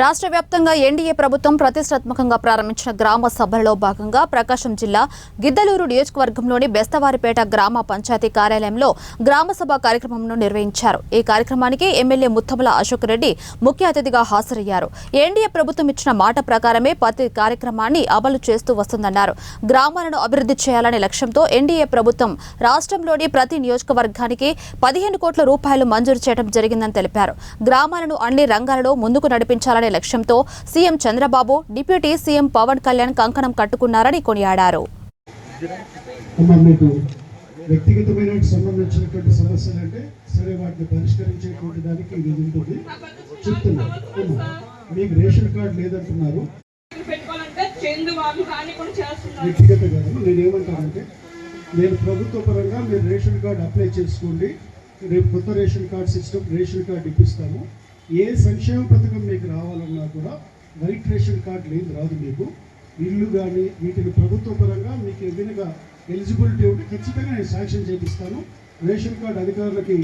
రాష్ట్ర వ్యాప్తంగా ఎన్డీఏ ప్రభుత్వం ప్రతిష్టాత్మకంగా ప్రారంభించిన గ్రామ సభలలో భాగంగా ప్రకాశం జిల్లా గిద్దలూరు నియోజకవర్గంలోని బెస్తవారిపేట గ్రామ పంచాయతీ కార్యాలయంలో గ్రామ సభ కార్యక్రమంను నిర్వహించారు. ఈ కార్యక్రమానికి ఎమ్మెల్యే ముత్తమల అశోక్ రెడ్డి ముఖ్య అతిథిగా హాజరయ్యారు. ఎన్డీఏ ప్రభుత్వం ఇచ్చిన మాట ప్రకారమే ప్రతి కార్యక్రమాన్ని అమలు చేస్తూ వస్తుందన్నారు. గ్రామాలను అభివృద్ధి చేయాలనే లక్ష్యంతో ఎన్డీఏ ప్రభుత్వం రాష్ట్రంలోని ప్రతి నియోజకవర్గానికి 15 కోట్ల రూపాయలు మంజూరు చేయడం జరిగిందని తెలిపారు. గ్రామాలను అన్ని రంగాలలో ముందుకు నడిపించాలని లక్ష్యంతో CM Chandrababu, deputy CM Pawan Kalyan కంకణం కట్టుకున్నారని కొనియాడారు. వ్యక్తిగతమైన సంబంధించినటువంటి సమస్యలు అంటే సరే వాటిని పరిష్కరించేటువంటి దానికి ఇది ఉంటుంది. చెప్తున్నా మీకు రేషన్ కార్డు లేదంటున్నారు, వ్యక్తిగత కాదు. నేనేమంటానంటే నేను ప్రభుత్వ పరంగా మీరు రేషన్ కార్డు అప్లై చేసుకోండి. రేపు కొత్త ration card system ration card ఇప్పిస్తాము. ఏ సంక్షేమ పథకం మీకు రావాలన్నా కూడా వైట్ రేషన్ కార్డు లేదు రాదు. మీకు ఇల్లు కానీ వీటిని ప్రభుత్వ పరంగా మీకు ఏదైనా ఎలిజిబిలిటీ ఉంటే ఖచ్చితంగా నేను శాంక్షన్ చేపిస్తాను. రేషన్ కార్డు అధికారులకి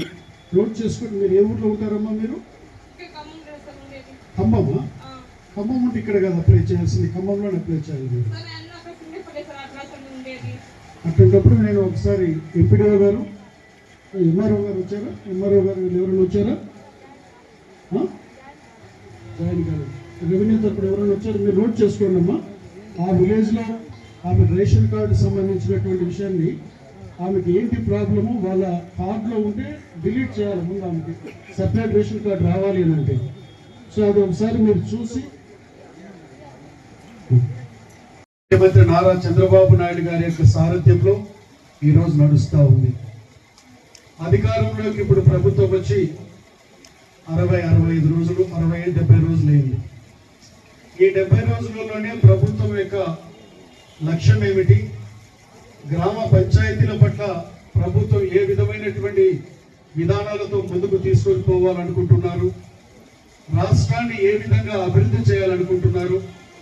నోట్ చేసుకుని మీరు ఏ ఊర్లో ఉంటారమ్మా? మీరు ఖమ్మమ్మా? ఖమ్మం ఉంటే ఇక్కడ కాదు అప్లై చేయాల్సింది, ఖమ్మంలోనే అప్లై చేయాలి మీరు. అటువంటిప్పుడు నేను ఒకసారి ఎంపీడీఓ గారు, ఎంఆర్ఓ గారు వచ్చారా? ఎంఆర్ఓ గారు ఎవరైనా వచ్చారా? జాయిన్ గారు రెవెన్యూ తరపున ఎవరైనా వచ్చారు? మీరు నోట్ చేసుకోండి అమ్మా. ఆ విలేజ్లో ఆమె రేషన్ కార్డు సంబంధించినటువంటి విషయాన్ని, ఆమెకి ఏంటి ప్రాబ్లము వాళ్ళ కార్డులో ఉంటే డిలీట్ చేయాలి. ముందు ఆమెకి సపరేట్ రేషన్ కార్డు రావాలి అని అంటే సో అది ఒకసారి మీరు చూసి. ముఖ్యమంత్రి నారా చంద్రబాబు నాయుడు గారి యొక్క సారథ్యంలో ఈరోజు నడుస్తూ ఉంది. అధికారంలోకి ఇప్పుడు ప్రభుత్వం వచ్చి 60-65 రోజులు, 60-70 రోజులు అయింది. ఈ 70 రోజులలోనే ప్రభుత్వం యొక్క లక్ష్యం ఏమిటి, గ్రామ పంచాయతీల పట్ల ప్రభుత్వం ఏ విధమైనటువంటి విధానాలతో ముందుకు తీసుకొని పోవాలనుకుంటున్నారు, రాష్ట్రాన్ని ఏ విధంగా అభివృద్ధి చేయాలనుకుంటున్నారు,